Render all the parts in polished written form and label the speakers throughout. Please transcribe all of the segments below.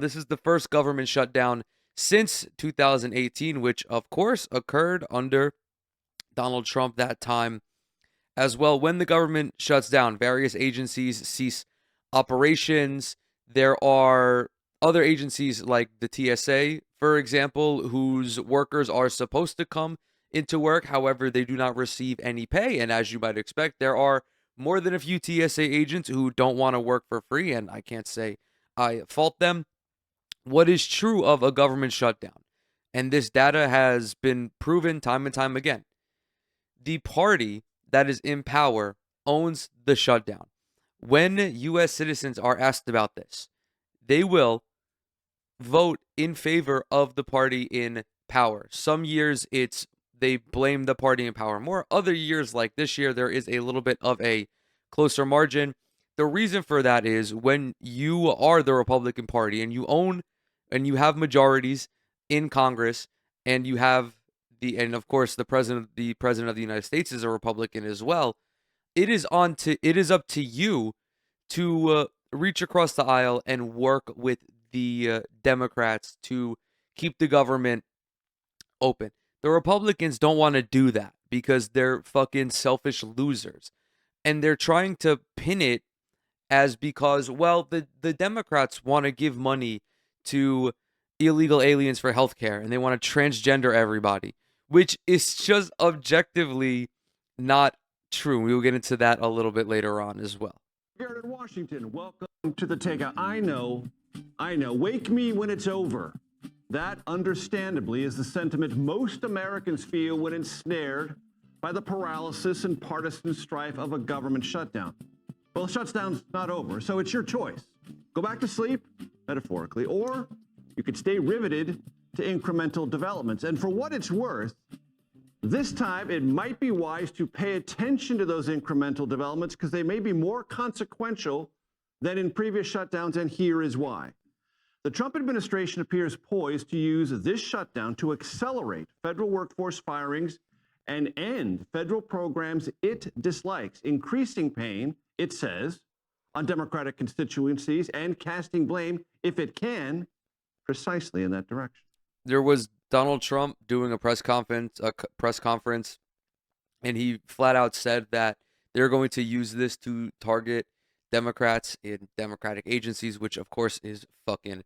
Speaker 1: This is the first government shutdown since 2018, which of course occurred under Donald Trump that time as well. When the government shuts down, various agencies cease operations. There are other agencies like the TSA, for example, whose workers are supposed to come into work. However, they do not receive any pay. And as you might expect, there are more than a few TSA agents who don't want to work for free. And I can't say I fault them. What is true of a government shutdown, and this data has been proven time and time again, the party that is in power owns the shutdown. When U.S. citizens are asked about this, they will vote in favor of the party in power. Some years they blame the party in power more. Other years, like this year, there is a little bit of a closer margin. The reason for that is when you are the Republican Party and you own and you have majorities in Congress, and you have and of course the president of the United States is a Republican as well. It is up to you to reach across the aisle and work with the Democrats to keep the government open. The Republicans don't want to do that because they're fucking selfish losers. And they're trying to pin it as because, well, the Democrats want to give money to illegal aliens for healthcare and they want to transgender everybody, which is just objectively not true. We will get into that a little bit later on as well.
Speaker 2: Here in Washington, welcome to the takeout. I know, wake me when it's over. That, understandably, is the sentiment most Americans feel when ensnared by the paralysis and partisan strife of a government shutdown. Well, the shutdown's not over, so it's your choice. Go back to sleep, metaphorically, or you could stay riveted to incremental developments. And for what it's worth, this time it might be wise to pay attention to those incremental developments because they may be more consequential than in previous shutdowns, and here is why. The Trump administration appears poised to use this shutdown to accelerate federal workforce firings and end federal programs it dislikes, increasing pain, it says, on Democratic constituencies and casting blame, if it can, precisely in that direction.
Speaker 1: There was Donald Trump doing a press conference, and he flat out said that they're going to use this to target Democrats in Democratic agencies, which of course is fucking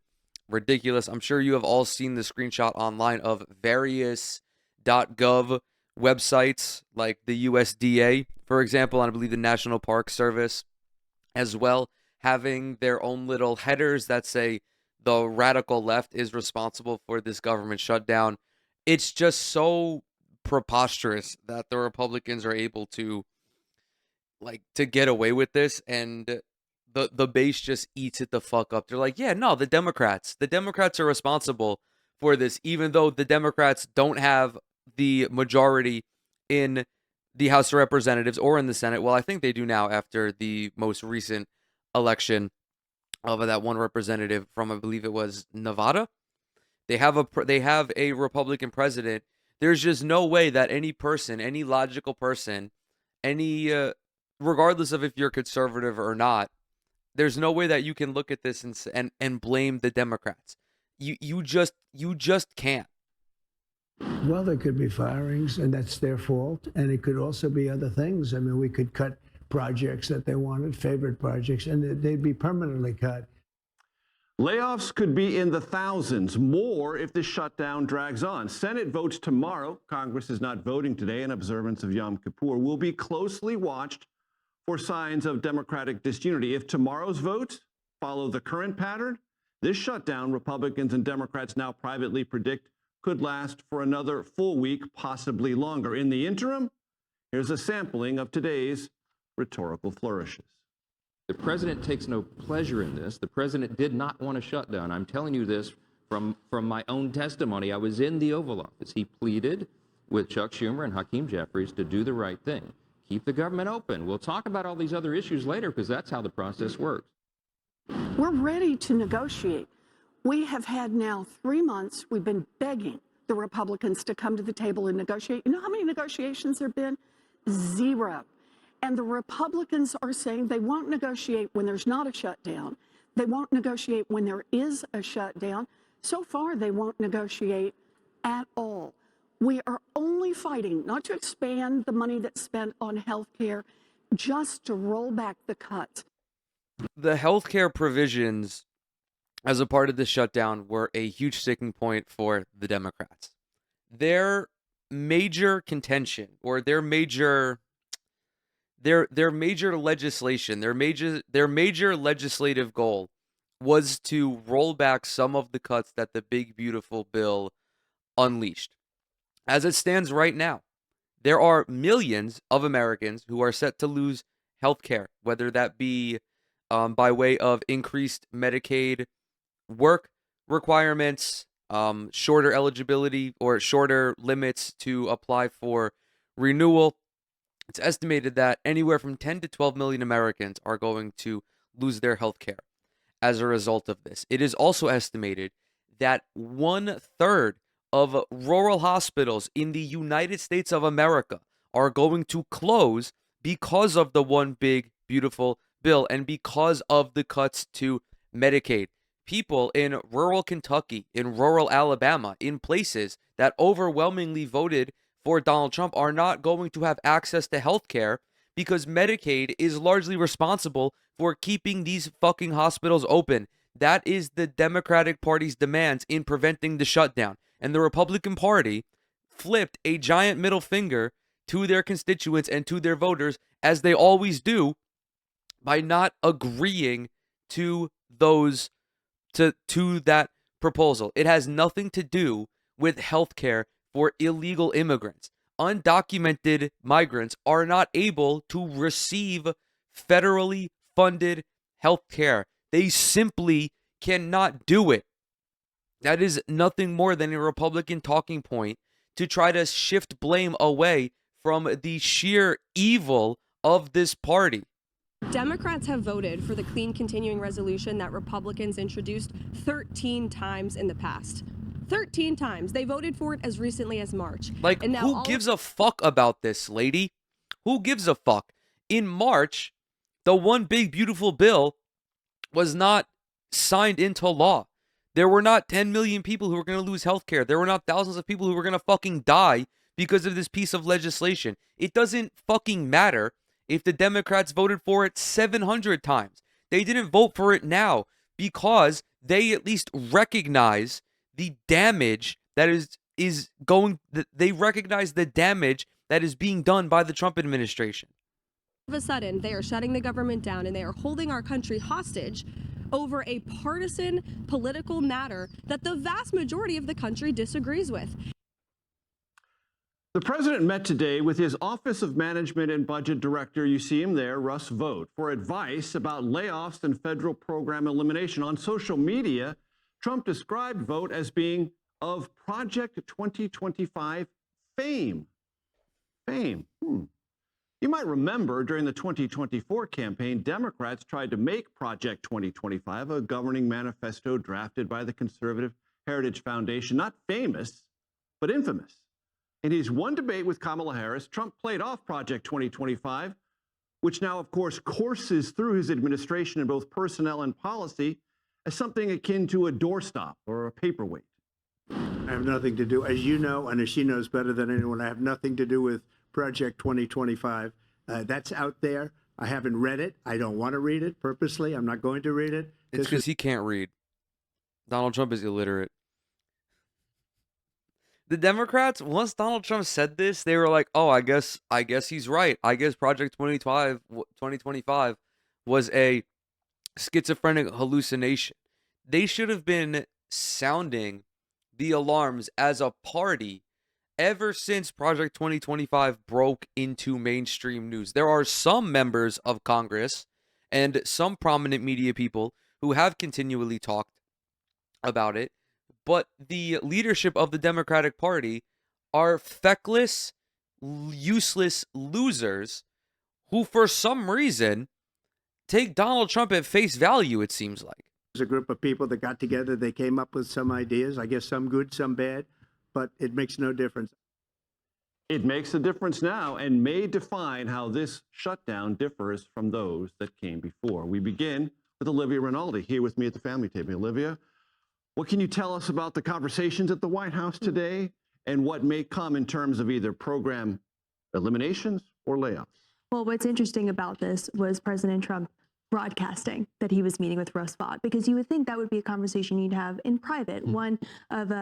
Speaker 1: ridiculous. I'm sure you have all seen the screenshot online of various .gov websites like the USDA, for example, and I believe the National Park Service as well, having their own little headers that say the radical left is responsible for this government shutdown. It's just so preposterous that the Republicans are able to get away with this, and the base just eats it the fuck up. They're like, yeah, no, the Democrats are responsible for this, even though the Democrats don't have the majority in the House of Representatives or in the Senate. Well, I think they do now after the most recent election of that one representative from, I believe it was Nevada. They have a Republican president. There's just no way that any person, any logical person, any regardless of if you're conservative or not, there's no way that you can look at this and blame the Democrats. You just can't.
Speaker 3: Well, there could be firings, and that's their fault. And it could also be other things. I mean, we could cut projects that they wanted, favorite projects, and they'd be permanently cut.
Speaker 2: Layoffs could be in the thousands, more if the shutdown drags on. Senate votes tomorrow. Congress is not voting today in observance of Yom Kippur. Will be closely watched for signs of Democratic disunity. If tomorrow's votes follow the current pattern, this shutdown, Republicans and Democrats now privately predict, could last for another full week, possibly longer. In the interim, here's a sampling of today's rhetorical flourishes.
Speaker 4: The president takes no pleasure in this. The president did not want a shutdown. I'm telling you this from my own testimony. I was in the Oval Office. He pleaded with Chuck Schumer and Hakeem Jeffries to do the right thing. Keep the government open. We'll talk about all these other issues later because that's how the process works.
Speaker 5: We're ready to negotiate. We have had now 3 months. We've been begging the Republicans to come to the table and negotiate. You know how many negotiations there have been? 0. And the Republicans are saying they won't negotiate when there's not a shutdown. They won't negotiate when there is a shutdown. So far, they won't negotiate at all. We are only fighting not to expand the money that's spent on health care, just to roll back the cuts.
Speaker 1: The healthcare provisions as a part of the shutdown were a huge sticking point for the Democrats. Their major contention, or their major legislation, their major legislative goal was to roll back some of the cuts that the big beautiful bill unleashed. As it stands right now, there are millions of Americans who are set to lose health care, whether that be by way of increased Medicaid work requirements, shorter eligibility or shorter limits to apply for renewal. It's estimated that anywhere from 10 to 12 million Americans are going to lose their health care as a result of this. It is also estimated that 1/3 of rural hospitals in the United States of America are going to close because of the one big, beautiful bill and because of the cuts to Medicaid. People in rural Kentucky, in rural Alabama, in places that overwhelmingly voted for Donald Trump are not going to have access to health care because Medicaid is largely responsible for keeping these fucking hospitals open. That is the Democratic Party's demands in preventing the shutdown. And the Republican Party flipped a giant middle finger to their constituents and to their voters, as they always do, by not agreeing to those to that proposal. It has nothing to do with health care for illegal immigrants. Undocumented migrants are not able to receive federally funded health care. They simply cannot do it. That is nothing more than a Republican talking point to try to shift blame away from the sheer evil of this party.
Speaker 6: Democrats have voted for the clean continuing resolution that Republicans introduced 13 times in the past. 13 times. They voted for it as recently as March.
Speaker 1: Like, and now who gives a fuck about this, lady? Who gives a fuck? In March, the one big beautiful bill was not signed into law. There were not 10 million people who were going to lose health care. There were not thousands of people who were going to fucking die because of this piece of legislation. It doesn't fucking matter if the Democrats voted for it 700 times. They didn't vote for it now because they at least recognize the damage that is going. They recognize the damage that is being done by the Trump administration.
Speaker 6: All of a sudden, they are shutting the government down and they are holding our country hostage over a partisan political matter that the vast majority of the country disagrees with.
Speaker 2: The president met today with his Office of Management and Budget Director, you see him there, Russ Vought, for advice about layoffs and federal program elimination. On social media, Trump described Vought as being of Project 2025 fame. Fame. You might remember during the 2024 campaign, Democrats tried to make Project 2025 a governing manifesto drafted by the Conservative Heritage Foundation, not famous, but infamous. In his one debate with Kamala Harris, Trump played off Project 2025, which now, of course, courses through his administration in both personnel and policy, as something akin to a doorstop or a paperweight.
Speaker 3: I have nothing to do, as you know, and as she knows better than anyone, I have nothing to do with Project 2025. That's out there. I haven't read it. I don't want to read it purposely. I'm not going to read it.
Speaker 1: It's because he can't read. Donald Trump is illiterate. The Democrats, once Donald Trump said this, they were like, "Oh, I guess he's right. I guess Project 2025 was a schizophrenic hallucination." They should have been sounding the alarms as a party ever since Project 2025 broke into mainstream news. There are some members of Congress and some prominent media people who have continually talked about it, but the leadership of the Democratic Party are feckless, useless losers who, for some reason, take Donald Trump at face value, it seems like.
Speaker 3: There's a group of people that got together. They came up with some ideas, I guess some good, some bad, but it makes no difference.
Speaker 2: It makes a difference now and may define how this shutdown differs from those that came before. We begin with Olivia Rinaldi here with me at the family table. Olivia, what can you tell us about the conversations at the White House today and what may come in terms of either program eliminations or layoffs?
Speaker 7: Well, what's interesting about this was President Trump broadcasting that he was meeting with Russ Vought, because you would think that would be a conversation you'd have in private, one of,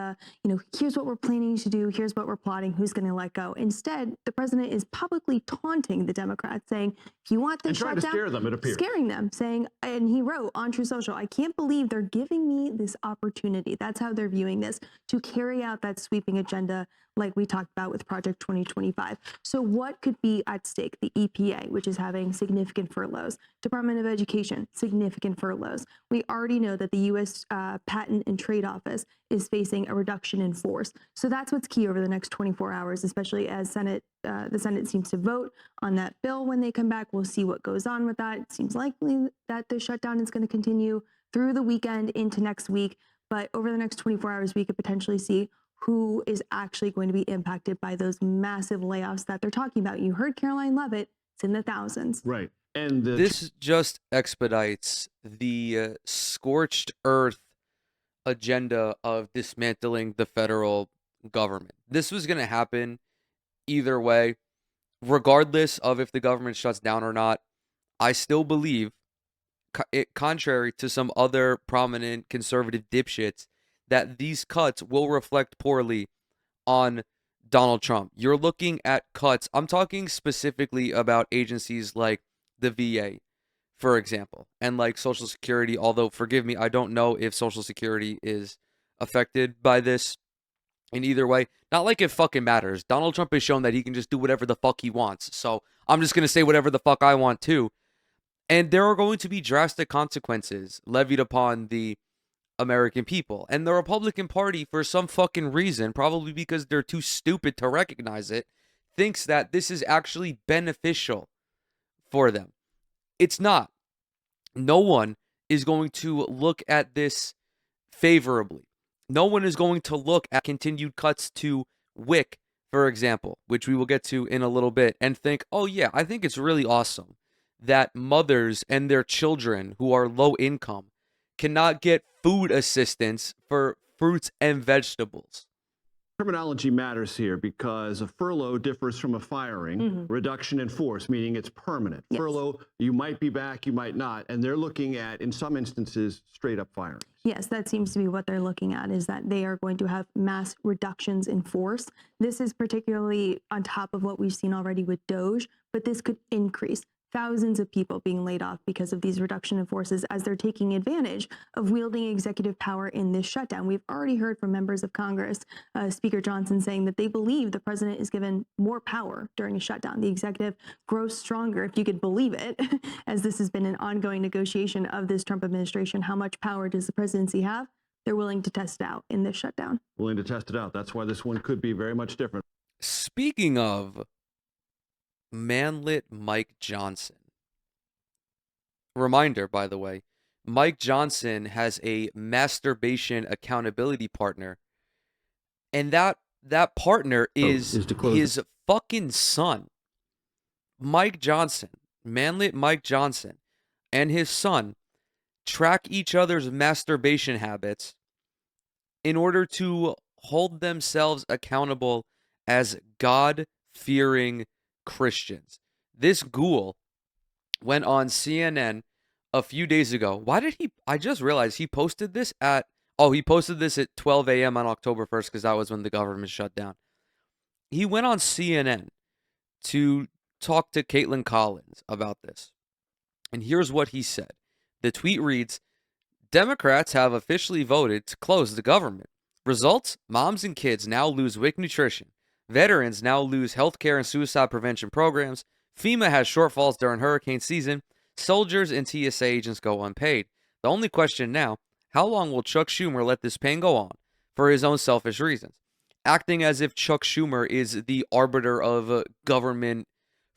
Speaker 7: here's what we're planning to do, here's what we're plotting, who's going to let go. Instead, the president is publicly taunting the Democrats, saying, if you want this
Speaker 2: trying to scare them, it appears.
Speaker 7: Scaring them, saying, and he wrote on True Social, I can't believe they're giving me this opportunity. That's how they're viewing this, to carry out that sweeping agenda like we talked about with Project 2025. So what could be at stake? The EPA, which is having significant furloughs. Department of Education, significant furloughs. We already know that the U.S. Patent and Trade Office is facing a reduction in force. So that's what's key over the next 24 hours, especially as the Senate seems to vote on that bill when they come back. We'll see what goes on with that. It seems likely that the shutdown is going to continue through the weekend into next week. But over the next 24 hours, we could potentially see who is actually going to be impacted by those massive layoffs that they're talking about. You heard Caroline Leavitt, it's in the thousands.
Speaker 2: Right. And
Speaker 1: this just expedites the scorched earth agenda of dismantling the federal government. This was going to happen either way, regardless of if the government shuts down or not. I still believe, contrary to some other prominent conservative dipshits, that these cuts will reflect poorly on Donald Trump. You're looking at cuts. I'm talking specifically about agencies like the VA, for example, and like Social Security, although forgive me, I don't know if Social Security is affected by this in either way. Not like it fucking matters. Donald Trump has shown that he can just do whatever the fuck he wants. So I'm just going to say whatever the fuck I want too. And there are going to be drastic consequences levied upon the American people. And the Republican Party, for some fucking reason, probably because they're too stupid to recognize it, thinks that this is actually beneficial for them. It's not. No one is going to look at this favorably. No one is going to look at continued cuts to WIC, for example, which we will get to in a little bit, and think, oh yeah, I think it's really awesome that mothers and their children who are low income cannot get food assistance for fruits and vegetables.
Speaker 2: Terminology matters here because a furlough differs from a firing. Reduction in force, meaning it's permanent.
Speaker 7: Yes.
Speaker 2: Furlough, you might be back, you might not. And they're looking at, in some instances, straight up firing.
Speaker 7: Yes, that seems to be what they're looking at, is that they are going to have mass reductions in force. This is particularly on top of what we've seen already with Doge, but this could increase. Thousands of people being laid off because of these reduction in forces as they're taking advantage of wielding executive power in this shutdown. We've already heard from members of Congress, Speaker Johnson, saying that they believe the president is given more power during a shutdown. The executive grows stronger, if you could believe it, as this has been an ongoing negotiation of this Trump administration. How much power does the presidency have? They're willing to test it out in this shutdown.
Speaker 2: Willing to test it out. That's why this one could be very much different.
Speaker 1: Speaking of manlit Mike Johnson. Reminder, by the way, Mike Johnson has a masturbation accountability partner, and that partner is his fucking son. Mike Johnson, manlit Mike Johnson, and his son track each other's masturbation habits in order to hold themselves accountable as God-fearing Christians. This ghoul went on CNN a few days ago. Why did he? I just realized he posted this at 12 a.m. on October 1st because that was when the government shut down. He went on CNN to talk to Caitlin Collins about this. And here's what he said. The tweet reads, Democrats have officially voted to close the government. Results? Moms and kids now lose WIC nutrition. Veterans now lose healthcare and suicide prevention programs. FEMA has shortfalls during hurricane season. Soldiers and TSA agents go unpaid. The only question now, how long will Chuck Schumer let this pain go on for his own selfish reasons? Acting as if Chuck Schumer is the arbiter of government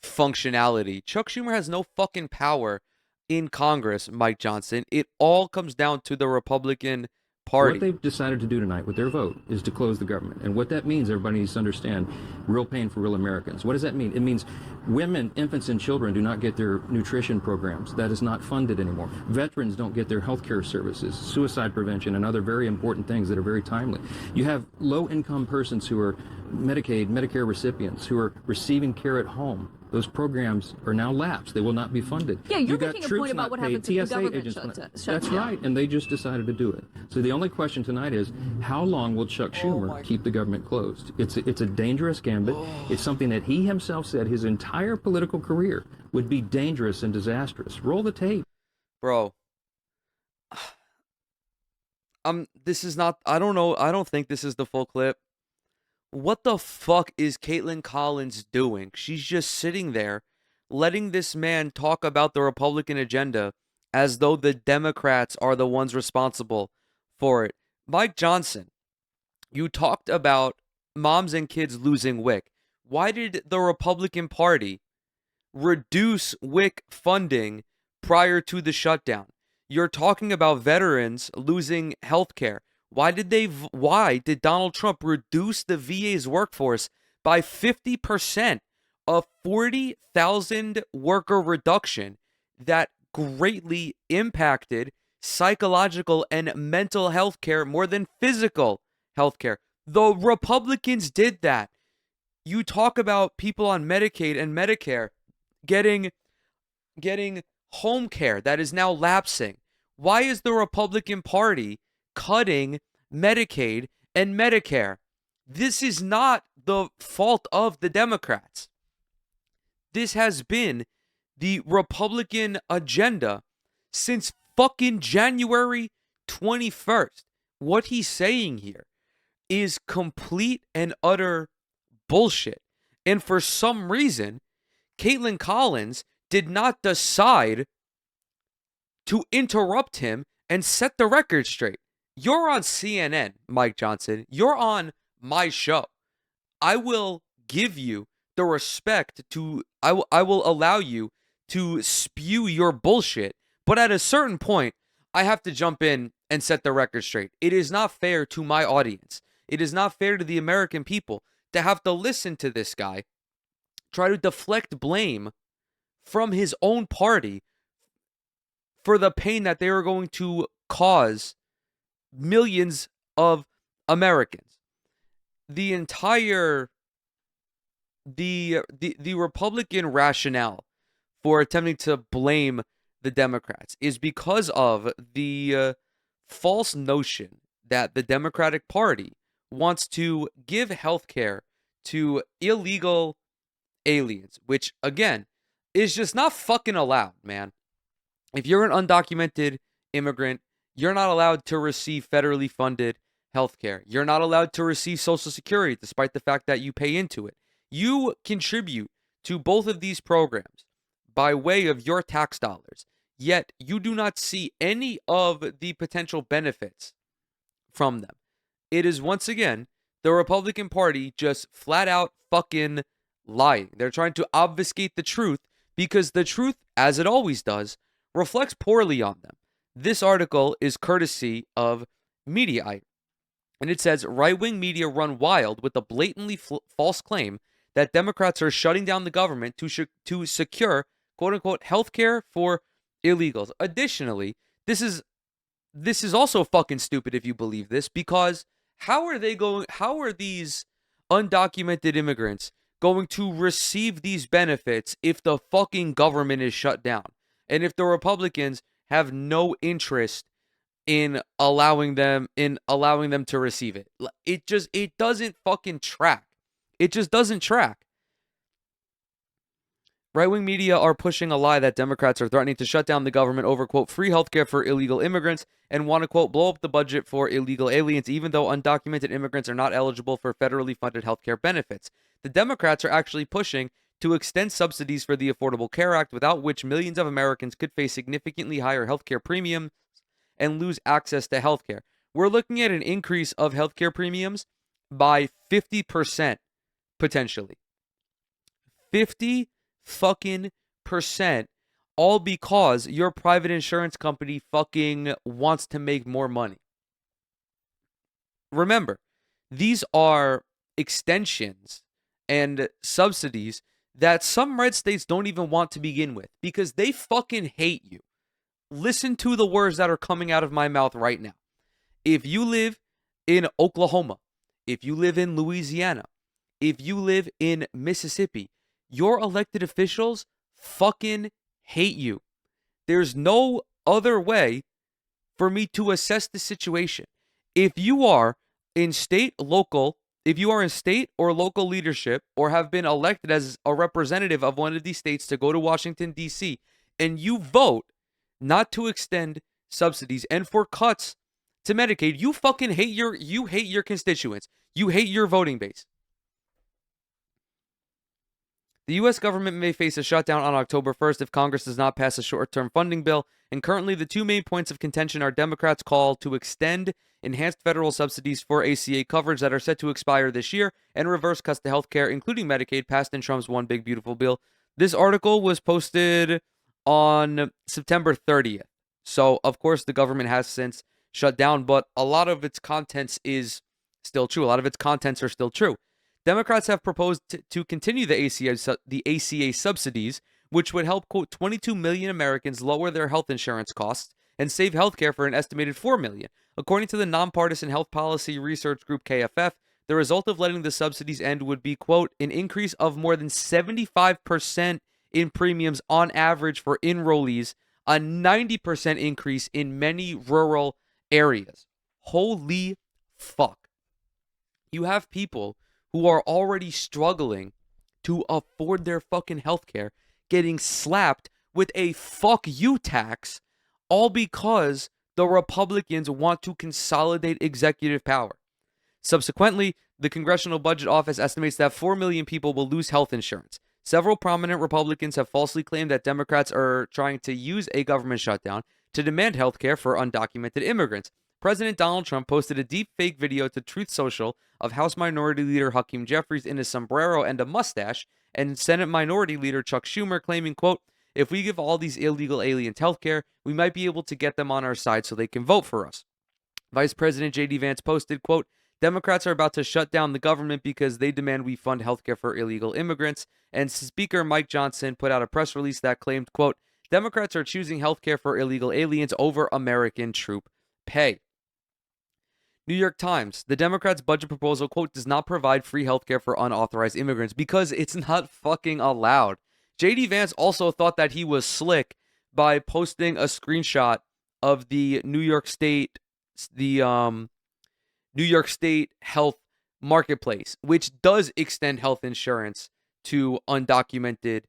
Speaker 1: functionality. Chuck Schumer has no fucking power in Congress, Mike Johnson. It all comes down to the Republican Party.
Speaker 4: What they've decided to do tonight with their vote is to close the government. And what that means, everybody needs to understand, real pain for real Americans. What does that mean? It means women, infants, and children do not get their nutrition programs. That is not funded anymore. Veterans don't get their health care services, suicide prevention, and other very important things that are very timely. You have low-income persons who are Medicaid, Medicare recipients who are receiving care at home. Those programs are now lapsed. They will not be funded.
Speaker 6: Yeah, you're
Speaker 4: you got
Speaker 6: making a
Speaker 4: troops
Speaker 6: point about
Speaker 4: not
Speaker 6: what
Speaker 4: paid,
Speaker 6: happens if the
Speaker 4: TSA
Speaker 6: government
Speaker 4: agents
Speaker 6: shuts
Speaker 4: That's
Speaker 6: down.
Speaker 4: right, and they just decided to do it. So the only question tonight is, how long will Chuck Schumer keep the government closed? It's a dangerous gambit. It's something that he himself said his entire political career would be dangerous and disastrous. Roll the tape.
Speaker 1: Bro. This is not, I don't know, I don't think this is the full clip. What the fuck is Caitlin Collins doing? She's just sitting there letting this man talk about the Republican agenda as though the Democrats are the ones responsible for it. Mike Johnson, you talked about moms and kids losing WIC. Why did the Republican Party reduce WIC funding prior to the shutdown? You're talking about veterans losing health care. Why did Donald Trump reduce the VA's workforce by 50%? A 40,000 worker reduction that greatly impacted psychological and mental health care more than physical health care. The Republicans did that. You talk about people on Medicaid and Medicare getting home care that is now lapsing. Why is the Republican Party cutting Medicaid and Medicare? This is not the fault of the Democrats. This has been the Republican agenda since fucking January 21st. What he's saying here is complete and utter bullshit. And for some reason, Caitlin Collins did not decide to interrupt him and set the record straight. You're on CNN, Mike Johnson. You're on my show. I will give you the respect to, I will allow you to spew your bullshit. But at a certain point, I have to jump in and set the record straight. It is not fair to my audience. It is not fair to the American people to have to listen to this guy try to deflect blame from his own party for the pain that they are going to cause millions of Americans. The entire the Republican rationale for attempting to blame the Democrats is because of the false notion that the Democratic Party wants to give health care to illegal aliens, which, again, is just not fucking allowed, man. If you're an undocumented immigrant, you're not allowed to receive federally funded health care. You're not allowed to receive Social Security, despite the fact that you pay into it. You contribute to both of these programs by way of your tax dollars, yet you do not see any of the potential benefits from them. It is, once again, the Republican Party just flat out fucking lying. They're trying to obfuscate the truth because the truth, as it always does, reflects poorly on them. This article is courtesy of Mediaite, and it says, right-wing media run wild with the blatantly false claim that Democrats are shutting down the government to secure, quote-unquote, health care for illegals. Additionally, this is also fucking stupid if you believe this, because how are these undocumented immigrants going to receive these benefits if the fucking government is shut down? And if the Republicans have no interest in allowing them to receive it. It doesn't fucking track. It just doesn't track. Right-wing media are pushing a lie that Democrats are threatening to shut down the government over, quote, free healthcare for illegal immigrants and want to, quote, blow up the budget for illegal aliens, even though undocumented immigrants are not eligible for federally funded healthcare benefits. The Democrats are actually pushing to extend subsidies for the Affordable Care Act, without which millions of Americans could face significantly higher healthcare premiums and lose access to healthcare. We're looking at an increase of healthcare premiums by 50%, potentially. 50 fucking percent, all because your private insurance company fucking wants to make more money. remember, these are extensions and subsidies that some red states don't even want to begin with because they fucking hate you. Listen to the words that are coming out of my mouth right now. If you live in Oklahoma, if you live in Louisiana, if you live in Mississippi, your elected officials fucking hate you. There's no other way for me to assess the situation. If you are in state, local, if you are in state or local leadership or have been elected as a representative of one of these states to go to Washington, D.C., and you vote not to extend subsidies and for cuts to Medicaid, you fucking hate your constituents. You hate your voting base. The U.S. government may face a shutdown on October 1st if Congress does not pass a short-term funding bill, and currently the two main points of contention are Democrats' call to extend enhanced federal subsidies for ACA coverage that are set to expire this year, and reverse cuts to health care, including Medicaid, passed in Trump's One Big Beautiful Bill. This article was posted on September 30th. So, of course, the government has since shut down, but a lot of its contents is still true. A lot of its contents are still true. Democrats have proposed to continue the ACA subsidies, which would help, quote, 22 million Americans lower their health insurance costs and save healthcare for an estimated 4 million. According to the nonpartisan health policy research group KFF, the result of letting the subsidies end would be, quote, an increase of more than 75% in premiums on average for enrollees, a 90% increase in many rural areas. Holy fuck. You have people who are already struggling to afford their fucking healthcare getting slapped with a fuck you tax, all because the Republicans want to consolidate executive power. Subsequently, the Congressional Budget Office estimates that 4 million people will lose health insurance. Several prominent Republicans have falsely claimed that Democrats are trying to use a government shutdown to demand health care for undocumented immigrants. President Donald Trump posted a deep fake video to Truth Social of House Minority Leader Hakeem Jeffries in a sombrero and a mustache, and Senate Minority Leader Chuck Schumer claiming, quote, if we give all these illegal aliens health care, we might be able to get them on our side so they can vote for us. Vice President J.D. Vance posted, quote, Democrats are about to shut down the government because they demand we fund healthcare for illegal immigrants. And Speaker Mike Johnson put out a press release that claimed, quote, Democrats are choosing healthcare for illegal aliens over American troop pay. New York Times, the Democrats' budget proposal, quote, does not provide free healthcare for unauthorized immigrants because it's not fucking allowed. J.D. Vance also thought that he was slick by posting a screenshot of the New York State health marketplace, which does extend health insurance to undocumented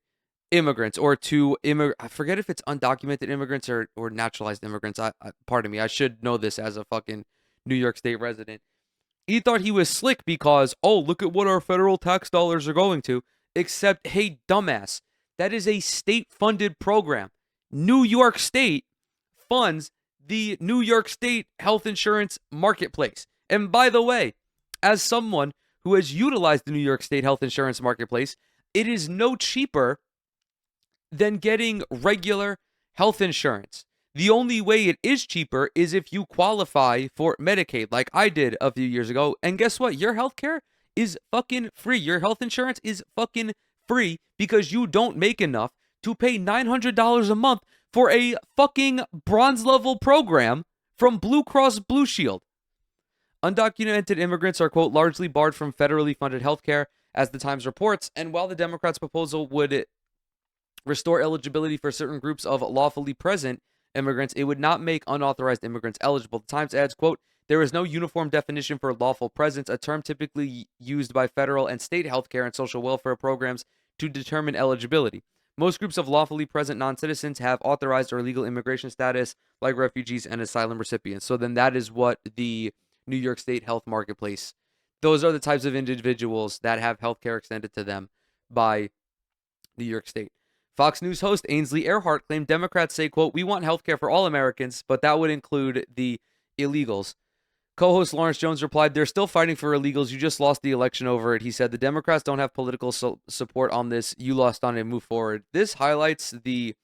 Speaker 1: immigrants or to I forget if it's undocumented immigrants or naturalized immigrants. Pardon me, I should know this as a fucking New York State resident. He thought he was slick because, oh, look at what our federal tax dollars are going to. Except, hey, dumbass, that is a state-funded program. New York State funds the New York State health insurance marketplace. And by the way, as someone who has utilized the New York State health insurance marketplace, it is no cheaper than getting regular health insurance. The only way it is cheaper is if you qualify for Medicaid, like I did a few years ago. And guess what? Your healthcare is fucking free. Your health insurance is fucking free because you don't make enough to pay $900 a month for a fucking bronze level program from Blue Cross Blue Shield. Undocumented immigrants are, quote, largely barred from federally funded healthcare, as the Times reports. And while the Democrats' proposal would restore eligibility for certain groups of lawfully present immigrants, it would not make unauthorized immigrants eligible. The Times adds, quote, there is no uniform definition for lawful presence, a term typically used by federal and state healthcare and social welfare programs to determine eligibility. Most groups of lawfully present non-citizens have authorized or legal immigration status, like refugees and asylum recipients. So then that is what the New York State health marketplace, those are the types of individuals that have healthcare extended to them by New York State. Fox News host Ainsley Earhart claimed Democrats say, quote, we want healthcare for all Americans, but that would include the illegals. Co-host Lawrence Jones replied, they're still fighting for illegals. You just lost the election over it. He said, the Democrats don't have political support on this. You lost on it. Move forward. This highlights the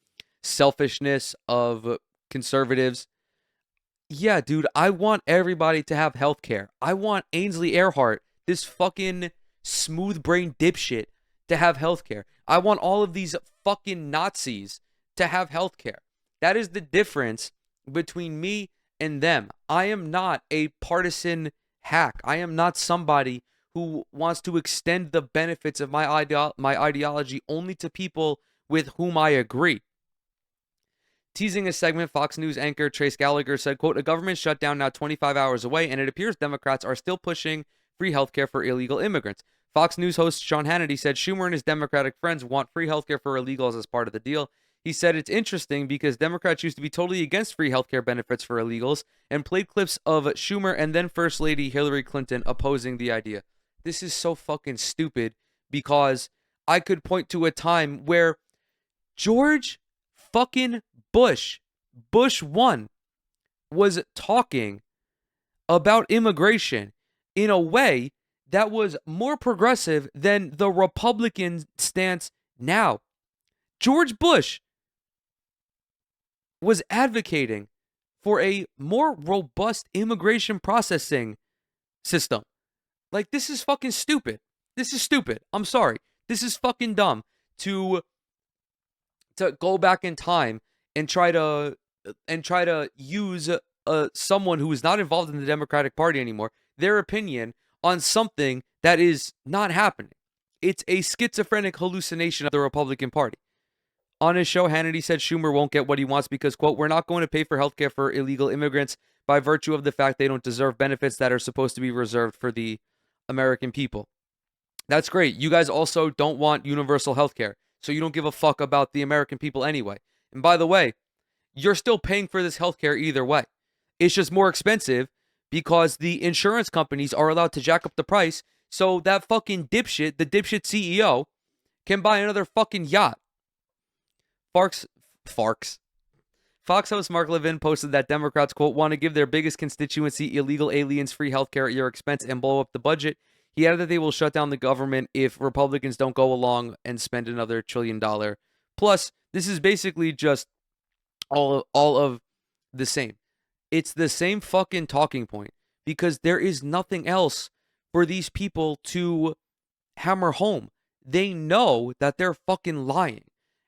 Speaker 1: selfishness of conservatives. Yeah, dude, I want everybody to have health care. I want Ainsley Earhart, this fucking smooth brain dipshit, to have health care. I want all of these fucking Nazis to have health care. That is the difference between me and them. I am not a partisan hack. I am not somebody who wants to extend the benefits of my ideology only to people with whom I agree. Teasing a segment, Fox News anchor Trace Gallagher said, quote, a government shutdown now 25 hours away, and it appears Democrats are still pushing free healthcare for illegal immigrants. Fox News host Sean Hannity said Schumer and his Democratic friends want free healthcare for illegals as part of the deal. He said it's interesting because Democrats used to be totally against free healthcare benefits for illegals and played clips of Schumer and then First Lady Hillary Clinton opposing the idea. This is so fucking stupid because I could point to a time where George fucking Bush 1, was talking about immigration in a way that was more progressive than the Republican stance now. George Bush was advocating for a more robust immigration processing system. Like, this is fucking stupid. This is stupid. I'm sorry. This is fucking dumb to go back in time and try to use someone who is not involved in the Democratic Party anymore, their opinion on something that is not happening. It's a schizophrenic hallucination of the Republican Party. On his show, Hannity said Schumer won't get what he wants because, quote, we're not going to pay for healthcare for illegal immigrants by virtue of the fact they don't deserve benefits that are supposed to be reserved for the American people. That's great. You guys also don't want universal healthcare, so you don't give a fuck about the American people anyway. And by the way, you're still paying for this healthcare either way. It's just more expensive because the insurance companies are allowed to jack up the price so that fucking dipshit, the dipshit CEO, can buy another fucking yacht. Fox host Mark Levin posted that Democrats, quote, want to give their biggest constituency, illegal aliens, free healthcare at your expense and blow up the budget. He added that they will shut down the government if Republicans don't go along and spend another $1 trillion. Plus, this is basically just all of the same. It's the same fucking talking point because there is nothing else for these people to hammer home. They know that they're fucking lying.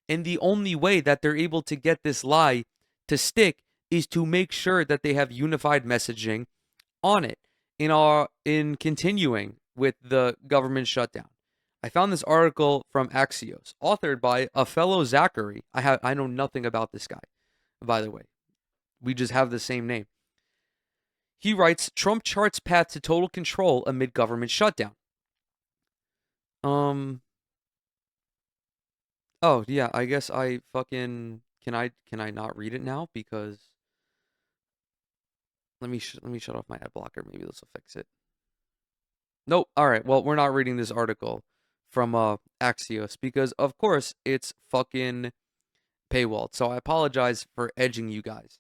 Speaker 1: And the only way that they're able to get this lie to stick is to make sure that they have unified messaging on it in continuing with the government shutdown. I found this article from Axios, authored by a fellow Zachary. I know nothing about this guy, by the way. We just have the same name. He writes, Trump charts path to total control amid government shutdown. Oh, yeah, I guess I fucking can I not read it now because let me shut off my ad blocker. Maybe this will fix it. Nope. All right. Well, we're not reading this article from Axios because of course it's fucking paywalled. So I apologize for edging you guys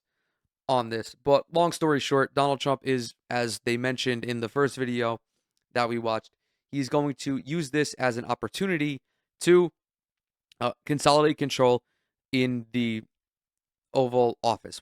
Speaker 1: on this. But long story short, Donald Trump is, as they mentioned in the first video that we watched, he's going to use this as an opportunity to consolidate control in the Oval Office.